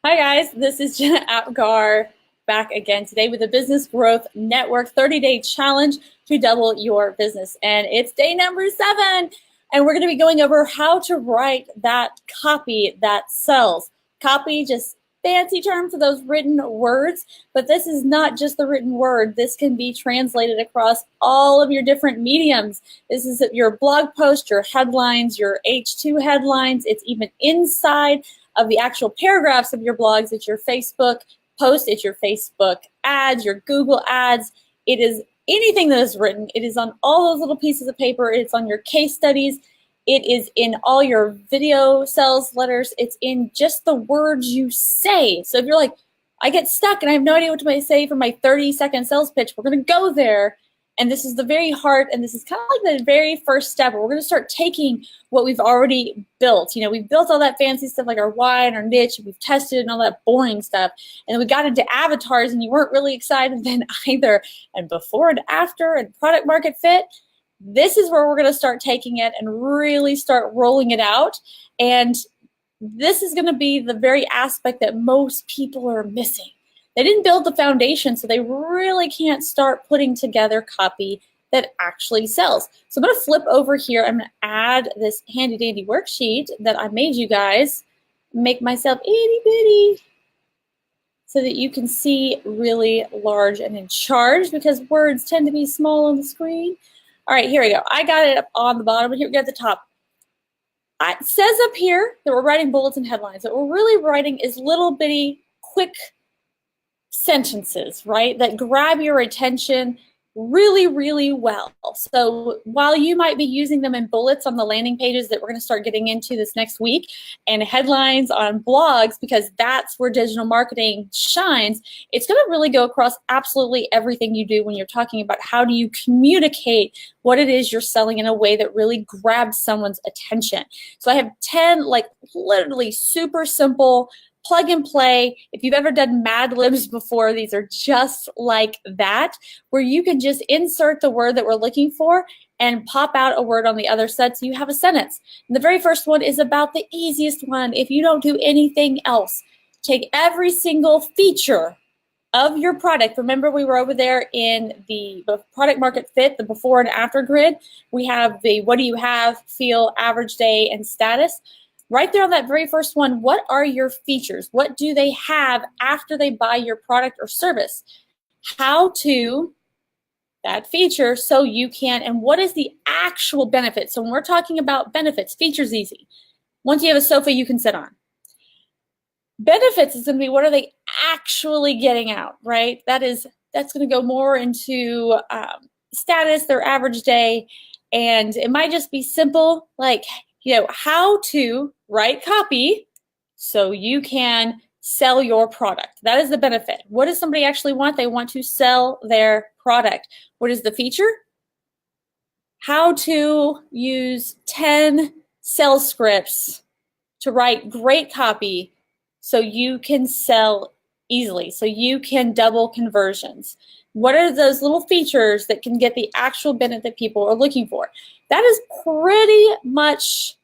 Hi guys, this is Jenna Apgar back again today with the Business Growth Network 30-day challenge to double your business. And it's day number 7. And we're going to be going over how to write that copy that sells. Copy, just fancy term for those written words, but this is not just the written word. This can be translated across all of your different mediums. This is your blog post, your headlines, your H2 headlines. It's even inside of the actual paragraphs of your blogs. It's your Facebook post, it's your Facebook ads, your Google ads. It is anything that is written. It is on all those little pieces of paper. It's on your case studies. It is in all your video sales letters. It's in just the words you say. So if you're like, I get stuck and I have no idea what to say for my 30-second sales pitch, we're going to go there. And this is the very heart, and this is kind of like the very first step. We're going to start taking what we've already built. You know, we've built all that fancy stuff like our why and our niche, and we've tested and all that boring stuff. And then we got into avatars, and you weren't really excited then either. And before and after and product market fit, this is where we're going to start taking it and really start rolling it out. And this is going to be the very aspect that most people are missing. They didn't build the foundation, so they really can't start putting together copy that actually sells. So I'm going to flip over here. I'm going to add this handy dandy worksheet that I made you guys, make myself itty bitty so that you can see really large and in charge, because words tend to be small on the screen. All right, here we go. I got it up on the bottom, and here we go at the top. It says up here that we're writing bullets and headlines. What we're really writing is little bitty quick sentences, right, that grab your attention really, really well. So while you might be using them in bullets on the landing pages that we're going to start getting into this next week, and headlines on blogs, because that's where digital marketing shines, it's going to really go across absolutely everything you do when you're talking about how do you communicate what it is you're selling in a way that really grabs someone's attention. So I have 10 like literally super simple plug and play. If you've ever done Mad Libs before, these are just like that, where you can just insert the word that we're looking for and pop out a word on the other side so you have a sentence. And the very first one is about the easiest one. If you don't do anything else, take every single feature of your product. Remember, we were over there in the product market fit, the before and after grid. We have the what do you have, feel, average day, and status. Right there on that very first one, what are your features? What do they have after they buy your product or service? How to that feature so you can, and what is the actual benefit? So when we're talking about benefits, features easy. Once you have a sofa you can sit on. Benefits is going to be what are they actually getting out, right? That's going to go more into status, their average day, and it might just be simple like, you know, how to write copy so you can sell your product. That is the benefit. What does somebody actually want? They want to sell their product. What is the feature? How to use 10 sales scripts to write great copy so you can sell easily, so you can double conversions. What are those little features that can get the actual benefit that people are looking for? That is pretty much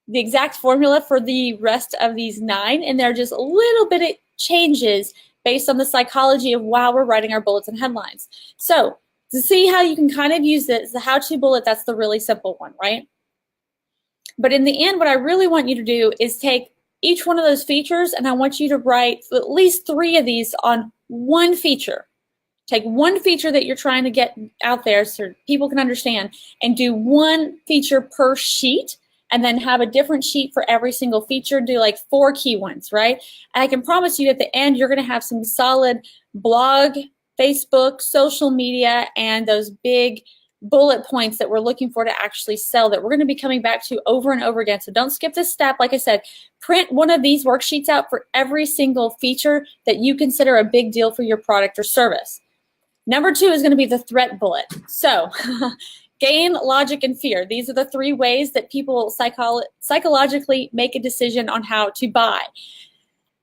the exact formula for the rest of these 9, and they're just a little bit of changes based on the psychology of while we're writing our bullets and headlines. So to see how you can kind of use it, the how-to bullet, that's the really simple one, right? But in the end, what I really want you to do is take each one of those features, and I want you to write at least 3 of these on one feature. Take one feature that you're trying to get out there so people can understand, and do one feature per sheet, and then have a different sheet for every single feature. Do like 4 key ones, right? And I can promise you at the end, you're going to have some solid blog, Facebook, social media, and those big bullet points that we're looking for to actually sell that we're going to be coming back to over and over again. So don't skip this step. Like I said, print one of these worksheets out for every single feature that you consider a big deal for your product or service. Number 2 is going to be the threat bullet. So gain, logic, and fear. These are the 3 ways that people psychologically make a decision on how to buy.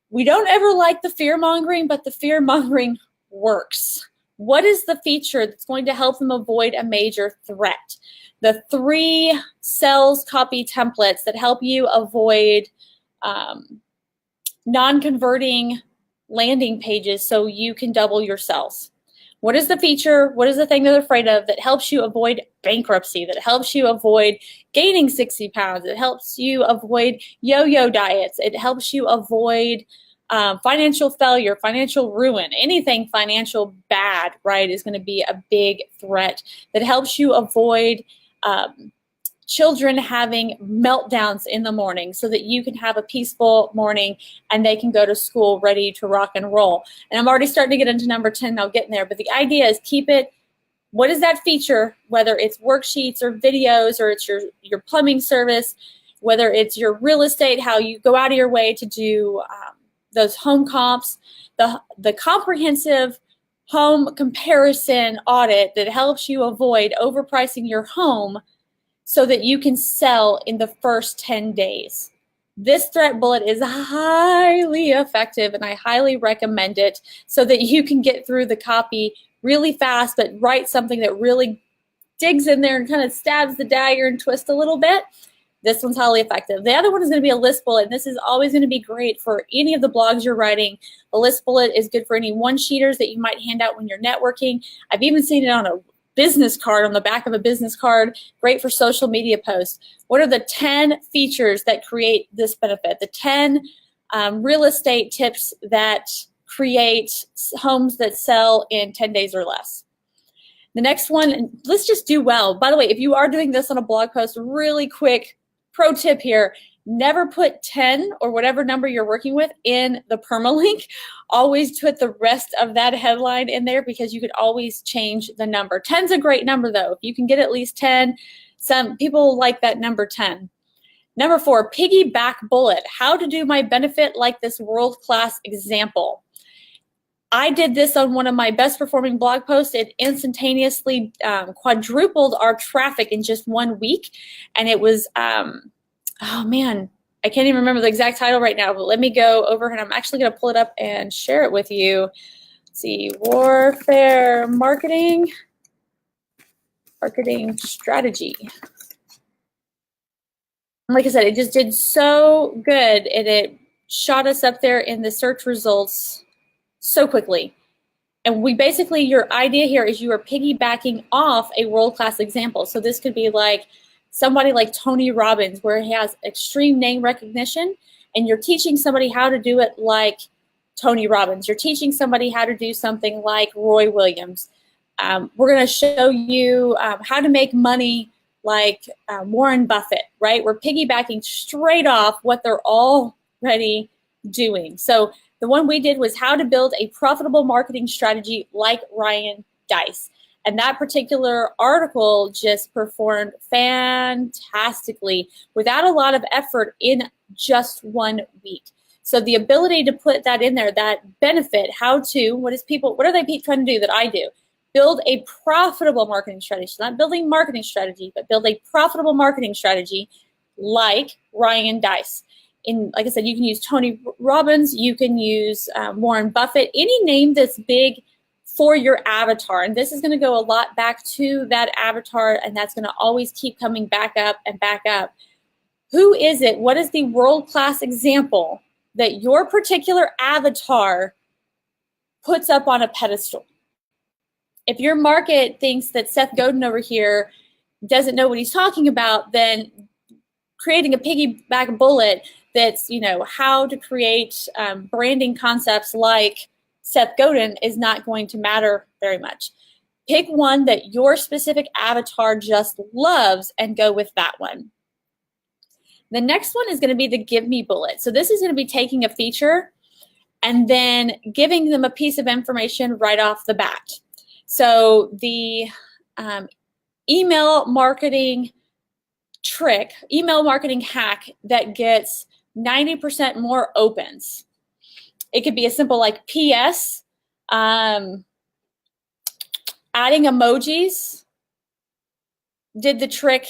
We don't ever like the fear-mongering, but the fear-mongering works. What is the feature that's going to help them avoid a major threat? The 3 sales copy templates that help you avoid non-converting landing pages so you can double your sales. What is the feature? What is the thing they're afraid of that helps you avoid bankruptcy, that helps you avoid gaining 60 pounds? It helps you avoid yo-yo diets. It helps you avoid financial failure, financial ruin, anything financial bad, right, is going to be a big threat. That helps you avoid children having meltdowns in the morning so that you can have a peaceful morning and they can go to school ready to rock and roll. And I'm already starting to get into number 10, I'll get in there, but the idea is keep it, what is that feature, whether it's worksheets or videos or it's your plumbing service, whether it's your real estate, how you go out of your way to do those home comps, the comprehensive home comparison audit that helps you avoid overpricing your home so that you can sell in the first 10 days. This threat bullet is highly effective and I highly recommend it so that you can get through the copy really fast, but write something that really digs in there and kind of stabs the dagger and twists a little bit. This one's highly effective. The other one is going to be a list bullet, and this is always going to be great for any of the blogs you're writing. A list bullet is good for any one-sheeters that you might hand out when you're networking. I've even seen it on a business card, on the back of a business card, great for social media posts. What are the 10 features that create this benefit? The 10 real estate tips that create homes that sell in 10 days or less. The next one, let's just do well. By the way, if you are doing this on a blog post, really quick pro tip here, never put 10 or whatever number you're working with in the permalink. Always put the rest of that headline in there because you could always change the number. 10's a great number though. If you can get at least 10, some people like that number 10. Number 4, piggyback bullet. How to do my benefit like this world-class example. I did this on one of my best performing blog posts. It instantaneously quadrupled our traffic in just 1 week. And it was, oh man, I can't even remember the exact title right now, but let me go over and I'm actually going to pull it up and share it with you. Let's see, Warfare Marketing Strategy. Like I said, it just did so good and it shot us up there in the search results so quickly. And we basically, your idea here is you are piggybacking off a world-class example. So this could be like somebody like Tony Robbins, where he has extreme name recognition, and you're teaching somebody how to do it like Tony Robbins. You're teaching somebody how to do something like Roy Williams. We're going to show you how to make money like Warren Buffett, right? We're piggybacking straight off what they're already doing. So the one we did was how to build a profitable marketing strategy like Ryan Deiss. And that particular article just performed fantastically without a lot of effort in just 1 week. So the ability to put that in there, that benefit, how to, what are they trying to do that I do? Build a profitable marketing strategy. So not building marketing strategy, but build a profitable marketing strategy like Ryan Deiss. Like I said, you can use Tony Robbins, you can use Warren Buffett, any name that's big for your avatar. And this is going to go a lot back to that avatar, and that's going to always keep coming back up and back up. Who is it? What is the world-class example that your particular avatar puts up on a pedestal? If your market thinks that Seth Godin over here doesn't know what he's talking about, then creating a piggyback bullet that's, how to create branding concepts like Seth Godin is not going to matter very much. Pick one that your specific avatar just loves and go with that one. The next one is going to be the give me bullet. So this is going to be taking a feature and then giving them a piece of information right off the bat. So the email marketing hack that gets 90% more opens. It could be as simple like PS, adding emojis did the trick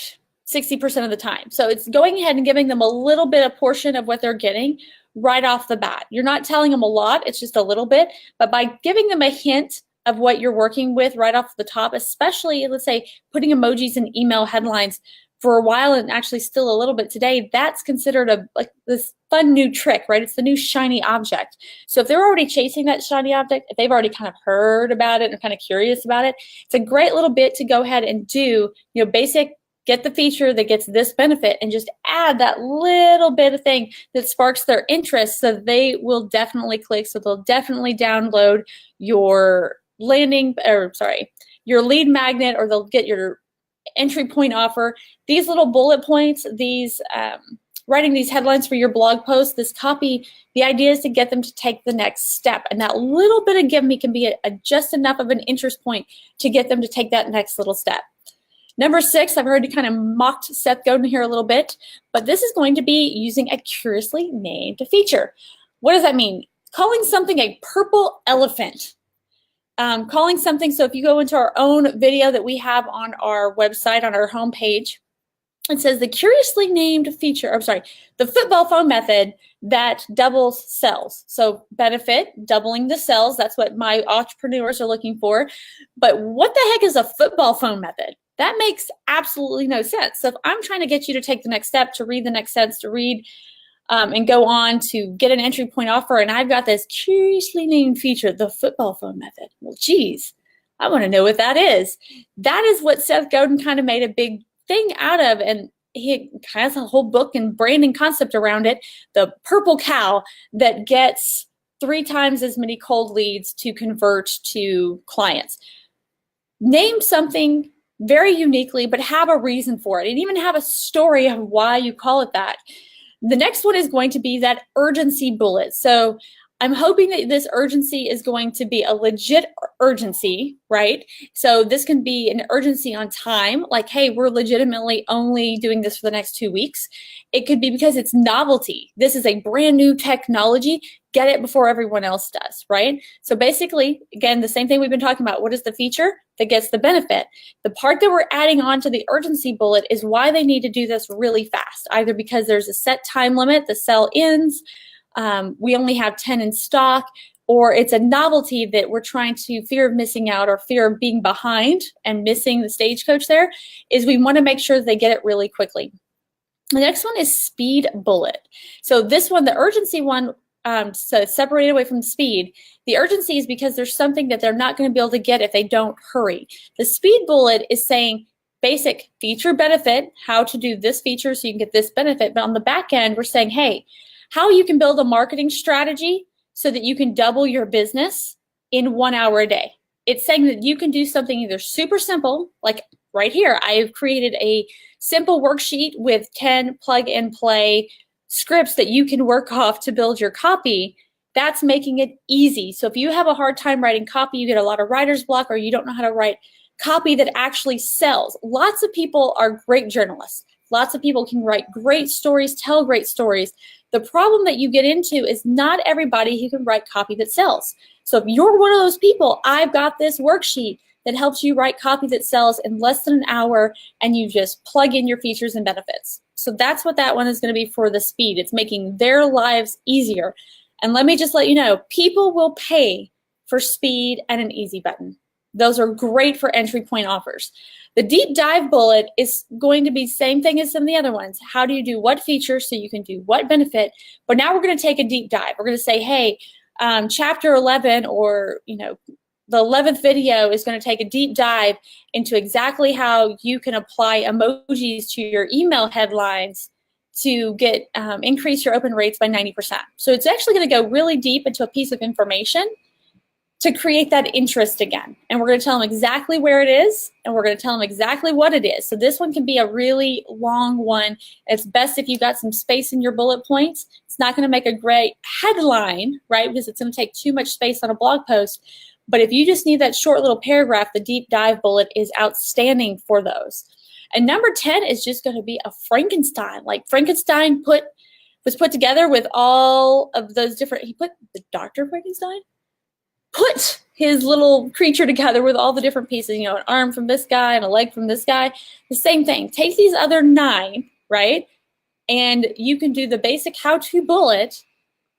60% of the time. So it's going ahead and giving them a little bit of portion of what they're getting right off the bat. You're not telling them a lot, it's just a little bit, but by giving them a hint of what you're working with right off the top, especially, let's say, putting emojis in email headlines for a while and actually still a little bit today, that's considered this fun new trick, right? It's the new shiny object. So if they're already chasing that shiny object, if they've already kind of heard about it and kind of curious about it, it's a great little bit to go ahead and do, basic, get the feature that gets this benefit and just add that little bit of thing that sparks their interest, so they will definitely click, so they'll definitely download your your lead magnet, or they'll get your entry point offer. These little bullet points, these writing these headlines for your blog post, this copy, the idea is to get them to take the next step. And that little bit of give me can be just enough of an interest point to get them to take that next little step. Number 6, I've already kind of mocked Seth Godin here a little bit, but this is going to be using a curiously named feature. What does that mean? Calling something a purple elephant. Calling something, so if you go into our own video that we have on our website, on our homepage, it says the curiously named feature, the football phone method that doubles sales. So benefit, doubling the sales, that's what my entrepreneurs are looking for. But what the heck is a football phone method? That makes absolutely no sense. So if I'm trying to get you to take the next step, to read the next sentence, to read and go on to get an entry point offer, and I've got this curiously named feature, the football phone method. Well, geez, I want to know what that is. That is what Seth Godin kind of made a big thing out of, and he has a whole book and branding concept around it, the purple cow that gets 3 times as many cold leads to convert to clients. Name something very uniquely, but have a reason for it, and even have a story of why you call it that. The next one is going to be that urgency bullet. So I'm hoping that this urgency is going to be a legit urgency, right? So this can be an urgency on time, like, hey, we're legitimately only doing this for the next 2 weeks. It could be because it's novelty. This is a brand new technology. Get it before everyone else does, right? So basically, again, the same thing we've been talking about. What is the feature that gets the benefit? The part that we're adding on to the urgency bullet is why they need to do this really fast, either because there's a set time limit, the sale ends, we only have 10 in stock, or it's a novelty that we're trying to fear of missing out, or fear of being behind and missing the stagecoach there, is we want to make sure that they get it really quickly. The next one is speed bullet. So this one, the urgency one, so separated away from the speed. The urgency is because there's something that they're not going to be able to get if they don't hurry. The speed bullet is saying basic feature benefit, how to do this feature so you can get this benefit. But on the back end, we're saying, hey, how you can build a marketing strategy so that you can double your business in 1 hour a day. It's saying that you can do something either super simple, like right here, I've created a simple worksheet with 10 plug and play scripts that you can work off to build your copy. That's making it easy. So if you have a hard time writing copy, you get a lot of writer's block, or you don't know how to write copy that actually sells. Lots of people are great journalists. Lots of people can write great stories, tell great stories. The problem that you get into is not everybody who can write copy that sells. So if you're one of those people, I've got this worksheet that helps you write copy that sells in less than an hour, and you just plug in your features and benefits. So that's what that one is going to be for the speed. It's making their lives easier. And let me just let you know, people will pay for speed and an easy button. Those are great for entry point offers. The deep dive bullet is going to be the same thing as some of the other ones. How do you do what feature so you can do what benefit? But now we're going to take a deep dive. We're going to say, hey, chapter 11, or the 11th video is going to take a deep dive into exactly how you can apply emojis to your email headlines to get increase your open rates by 90%. So it's actually going to go really deep into a piece of information to create that interest again. And we're going to tell them exactly where it is, and we're going to tell them exactly what it is. So this one can be a really long one. It's best if you've got some space in your bullet points. It's not going to make a great headline, right? Because it's going to take too much space on a blog post. But if you just need that short little paragraph, the deep dive bullet is outstanding for those. And number 10 is just going to be a Frankenstein. Like Frankenstein was put together with all of those different, he put the Dr. Frankenstein? Put his little creature together with all the different pieces, an arm from this guy and a leg from this guy. The same thing. Take these other 9, right? And you can do the basic how-to bullet,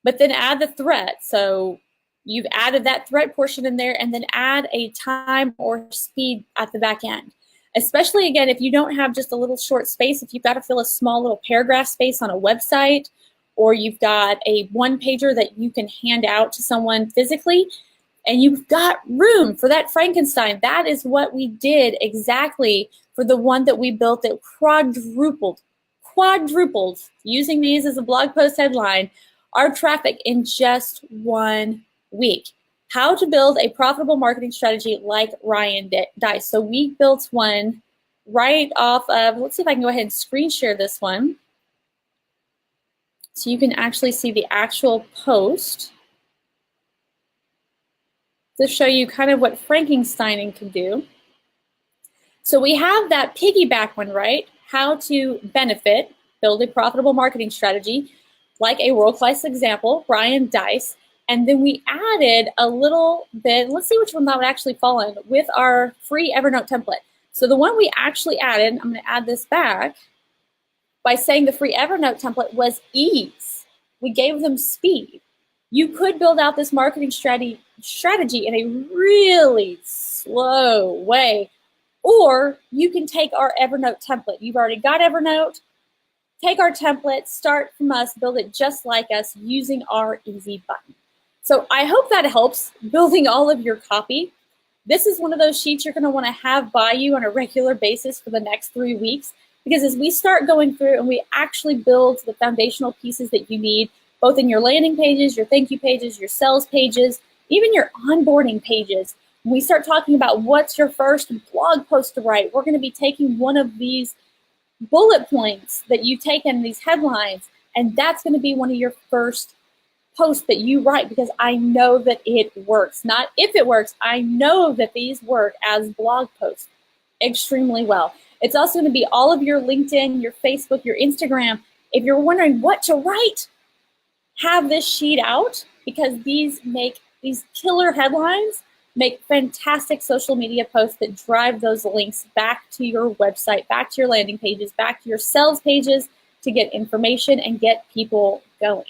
but then add the threat. So you've added that threat portion in there, and then add a time or speed at the back end. Especially, again, if you don't have just a little short space, if you've got to fill a small little paragraph space on a website, or you've got a one-pager that you can hand out to someone physically, and you've got room for that Frankenstein. That is what we did exactly for the one that we built that quadrupled, using these as a blog post headline, our traffic in just 1 week. How to build a profitable marketing strategy like Ryan Deiss. So we built one right off of, let's see if I can go ahead and screen share this one. So you can actually see the actual post to show you kind of what Frankensteining can do. So we have that piggyback one, right? How to benefit, build a profitable marketing strategy, like a world-class example, Ryan Deiss. And then we added a little bit, let's see which one that would actually fall in, with our free Evernote template. So the one we actually added, I'm going to add this back, by saying the free Evernote template was ease. We gave them speed. You could build out this marketing strategy in a really slow way, or you can take our Evernote template. You've already got Evernote. Take our template, start from us, build it just like us using our easy button. So I hope that helps building all of your copy. This is one of those sheets you're going to want to have by you on a regular basis for the next 3 weeks, because as we start going through and we actually build the foundational pieces that you need, both in your landing pages, your thank you pages, your sales pages, even your onboarding pages. When we start talking about what's your first blog post to write, we're going to be taking one of these bullet points that you take in these headlines, and that's going to be one of your first posts that you write, because I know that it works. Not if it works, I know that these work as blog posts extremely well. It's also going to be all of your LinkedIn, your Facebook, your Instagram. If you're wondering what to write, have this sheet out, because these killer headlines make fantastic social media posts that drive those links back to your website, back to your landing pages, back to your sales pages to get information and get people going.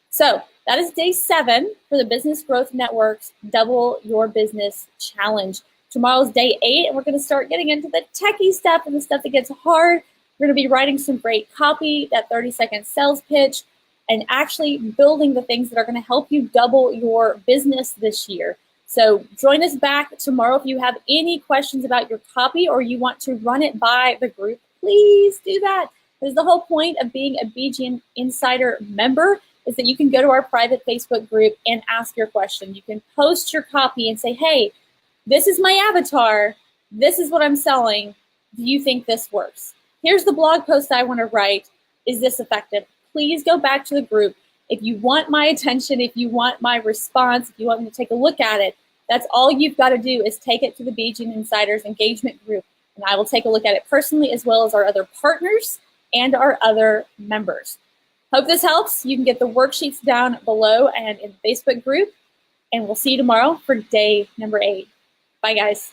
So that is day 7 for the Business Growth Network's Double Your Business Challenge. Tomorrow's day 8, and we're going to start getting into the techie stuff and the stuff that gets hard. We're going to be writing some great copy, that 30-second sales pitch, and actually building the things that are going to help you double your business this year. So join us back tomorrow. If you have any questions about your copy or you want to run it by the group, please do that. Because the whole point of being a BG Insider member is that you can go to our private Facebook group and ask your question. You can post your copy and say, hey, this is my avatar. This is what I'm selling. Do you think this works? Here's the blog post I want to write. Is this effective? Please go back to the group. If you want my attention, if you want my response, if you want me to take a look at it, that's all you've got to do is take it to the BG Insiders engagement group, and I will take a look at it personally, as well as our other partners and our other members. Hope this helps. You can get the worksheets down below and in the Facebook group, and we'll see you tomorrow for day number 8. Bye, guys.